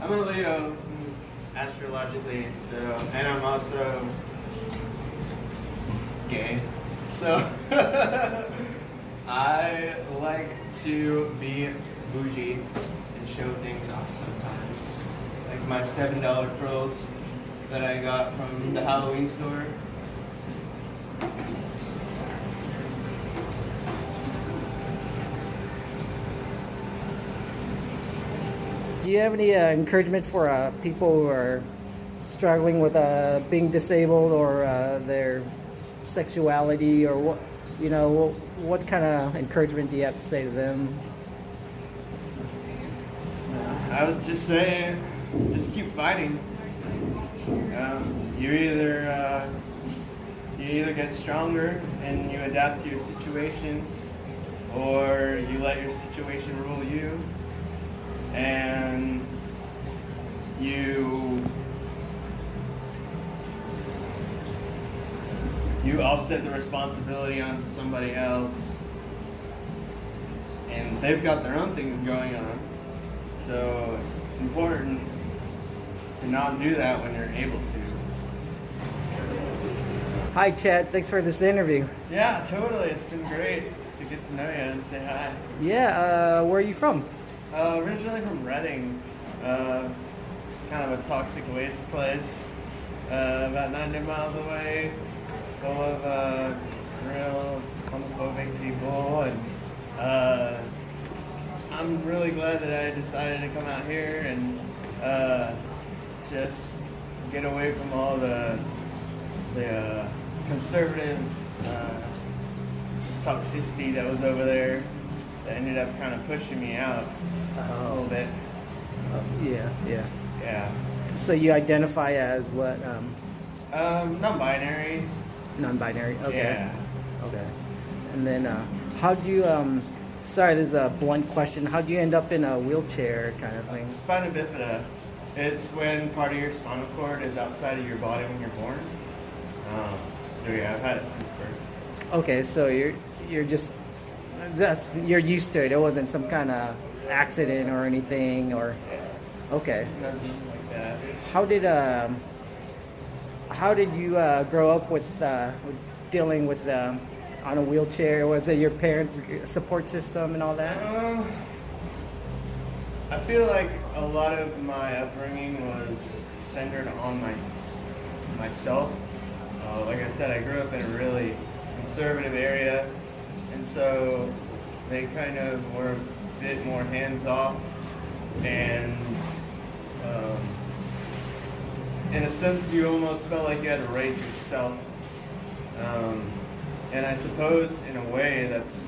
I'm a Leo, astrologically, so, and I'm also gay. So, I like to be bougie and show things off sometimes. Like my $7 pearls that I got from the Halloween store. Do you have any encouragement for people who are struggling with being disabled or their sexuality, or what? You know, what kind of encouragement do you have to say to them? I would just say, just keep fighting. You either get stronger and you adapt to your situation, or you let your situation rule you, and you offset the responsibility onto somebody else, and they've got their own things going on. So it's important to not do that when you're able to. Hi, Chad. Thanks for this interview. Yeah, totally. It's been great to get to know you and say hi. Yeah, where are you from? Originally from Reading. It's kind of a toxic waste place, about 90 miles away, full of real homophobic people, and I'm really glad that I decided to come out here and just get away from all the conservative just toxicity that was over there that ended up kind of pushing me out a little bit. Yeah. Yeah. So you identify as what? Non-binary. Non-binary. Okay. Yeah. Okay. And then, how do you? Sorry, this is a blunt question. How do you end up in a wheelchair kind of thing? Spina bifida. It's when part of your spinal cord is outside of your body when you're born. So yeah, I've had it since birth. Okay, so you're just you're used to it. It wasn't some kind of accident or anything, or okay. Nothing like that. How did you grow up with dealing with on a wheelchair? Was it your parents' support system and all that? I feel like a lot of my upbringing was centered on myself. Like I said, I grew up in a really conservative area, and so they kind of were a bit more hands-off, and in a sense, you almost felt like you had to raise yourself. And I suppose, in a way, that's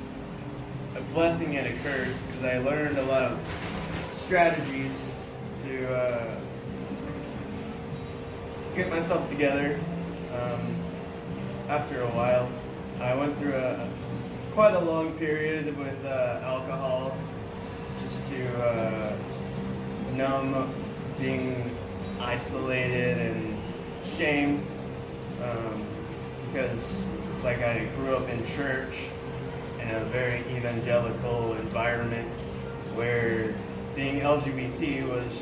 a blessing and a curse, because I learned a lot of strategies to get myself together. After a while, I went through quite a long period with alcohol, just to numb being isolated and shame, because like I grew up in church in a very evangelical environment where being LGBT was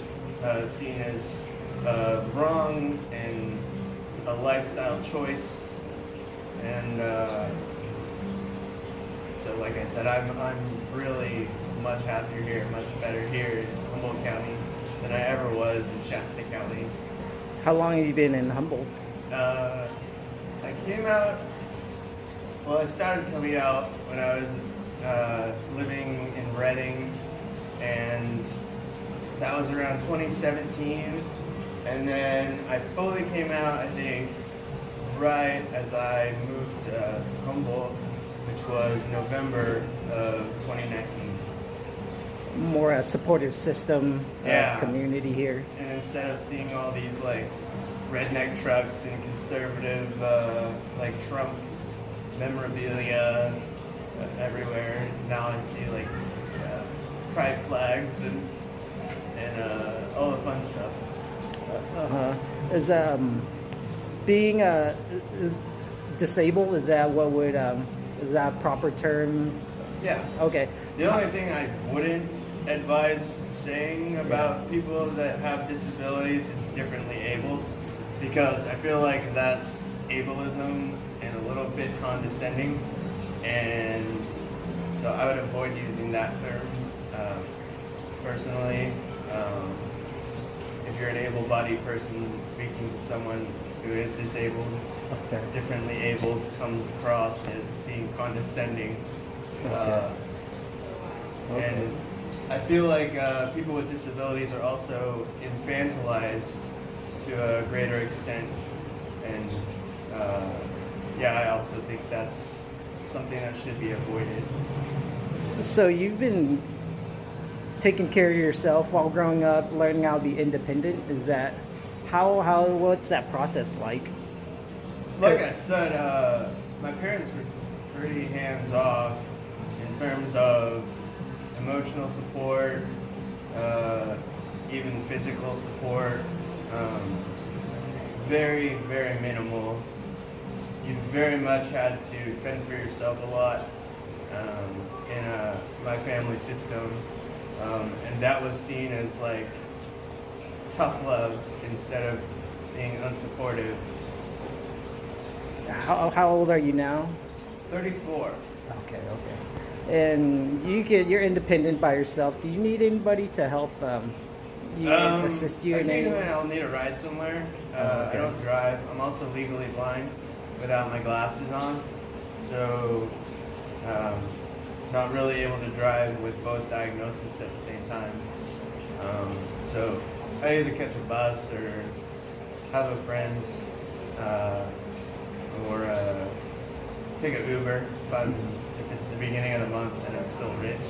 seen as wrong and a lifestyle choice, and so like I said, I'm really much happier here, much better here in Humboldt County than I ever was in Shasta County. How long have you been in Humboldt? I came out, well, I started coming out when I was living in Reading, and that was around 2017. And then I fully came out, I think, right as I moved to Humboldt, which was November of 2019. More a supportive system, Yeah. community here. And instead of seeing all these like redneck trucks and conservative like Trump memorabilia everywhere, now I see like pride flags and all the fun stuff. Is being is disabled? Is that what would is that a proper term? Yeah. Okay. The only thing I wouldn't advise saying about people that have disabilities is differently abled, because I feel like that's ableism and a little bit condescending, and so I would avoid using that term personally. If you're an able-bodied person speaking to someone who is disabled, Okay. differently abled comes across as being condescending. Okay. And I feel like people with disabilities are also infantilized to a greater extent. And yeah, I also think that's something that should be avoided. So you've been taking care of yourself while growing up, learning how to be independent. Is that how what's that process like? Like I said, my parents were pretty hands-off in terms of emotional support, even physical support. Very, very minimal. You very much had to fend for yourself a lot in my family system, and that was seen as like tough love instead of being unsupportive. How old are you now? 34. Okay. And you're independent by yourself. Do you need anybody to help assist you in any? Occasionally I'll need a ride somewhere. Okay. I don't drive. I'm also legally blind without my glasses on, so not really able to drive with both diagnoses at the same time. So I either catch a bus or have a friend, or take an Uber if it's the beginning of the month and I'm still rich.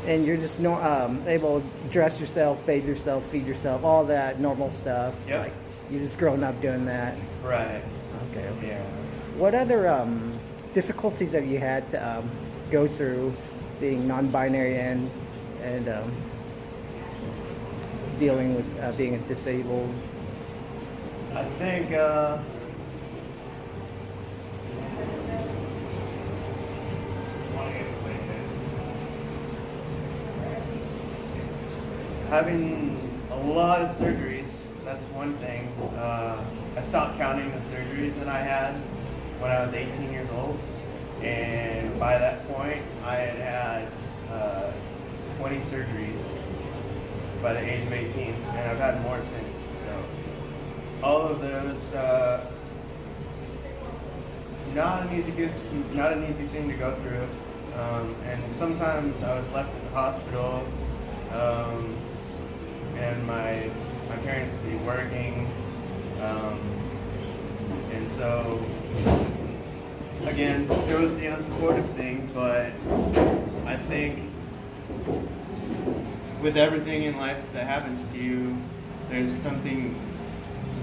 And you're just able to dress yourself, bathe yourself, feed yourself, all that normal stuff. Yep. Like you just grown up doing that. Right. Okay. Yeah. What other difficulties have you had to go through being non-binary and dealing with being disabled? I think having a lot of surgeries, that's one thing. I stopped counting the surgeries that I had when I was 18 years old, and by that point I had 20 surgeries by the age of 18, and I've had more since. So all of those, not an easy thing to go through, and sometimes I was left at the hospital, and my parents would be working, and so again, it was the unsupportive thing. But I think with everything in life that happens to you, there's something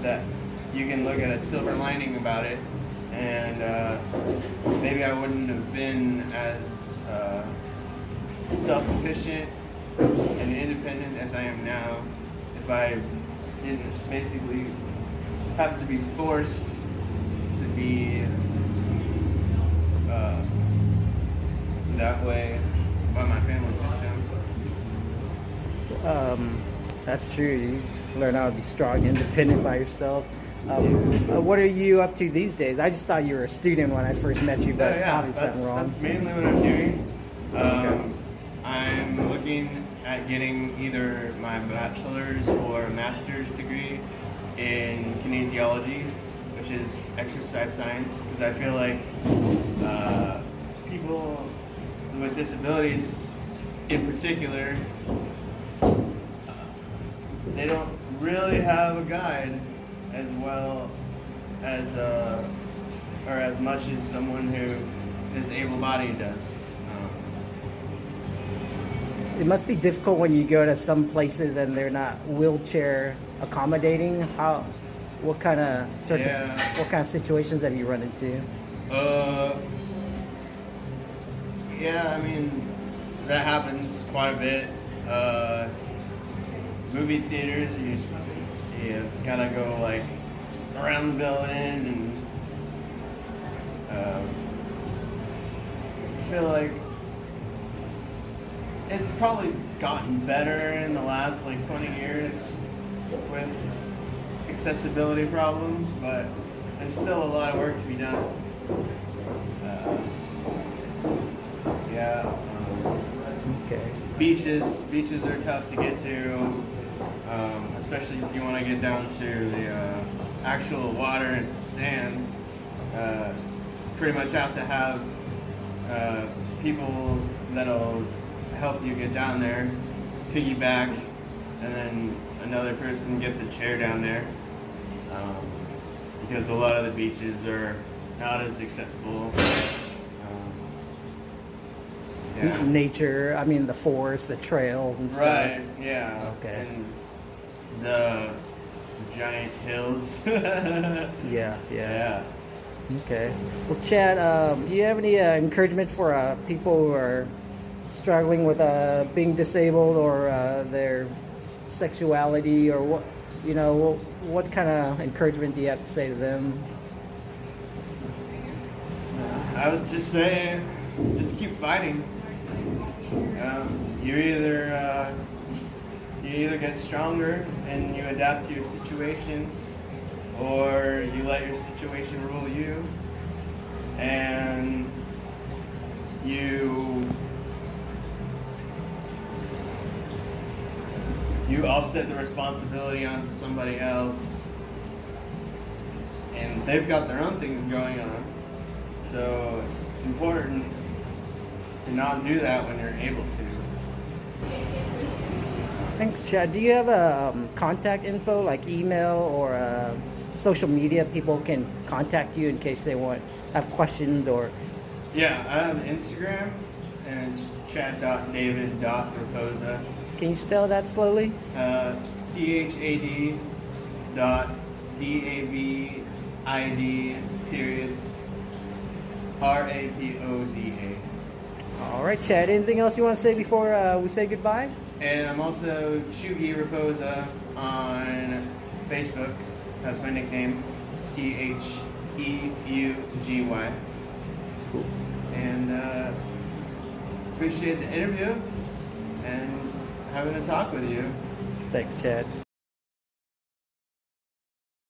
that you can look at a silver lining about it, and maybe I wouldn't have been as self-sufficient and independent as I am now if I didn't basically have to be forced to be that way by my family system. That's true. You just learn how to be strong, independent by yourself. What are you up to these days? I just thought you were a student when I first met you, but obviously I'm wrong. That's mainly what I'm doing. Okay. I'm looking at getting either my bachelor's or a master's degree in kinesiology, which is exercise science, because I feel like people with disabilities in particular, they don't really have a guide as well as or as much as someone who is able-bodied does. It must be difficult when you go to some places and they're not wheelchair accommodating. What kind of situations have you run into? Yeah, I mean, that happens quite a bit. Movie theaters, you gotta go like around the building, and I feel like it's probably gotten better in the last like 20 years with accessibility problems, but there's still a lot of work to be done. Uh, yeah. Okay. Beaches are tough to get to, especially if you want to get down to the actual water and sand. Pretty much have to have people that'll help you get down there, piggyback, and then another person get the chair down there, because a lot of the beaches are not as accessible. Yeah. Nature, I mean the forest, the trails and stuff. Right, yeah. Okay. And the giant hills. Yeah. Yeah. Okay. Well, Chad, do you have any encouragement for people who are struggling with being disabled or their sexuality, or what? What kind of encouragement do you have to say to them? I would just say, just keep fighting. You either get stronger and you adapt to your situation, or you let your situation rule you, and you offset the responsibility onto somebody else, and they've got their own things going on. So it's important to not do that when you're able to. Thanks, Chad. Do you have contact info, like email or social media people can contact you in case they have questions or? Yeah, I have Instagram, and it's chad.david.raposa. Can you spell that slowly? CHAD.DAVID_RAPOZA. All right, Chad. Anything else you want to say before we say goodbye? And I'm also Chugi Raposa on Facebook. That's my nickname, CHEUGY. Cool. And appreciate the interview and having a talk with you. Thanks, Chad.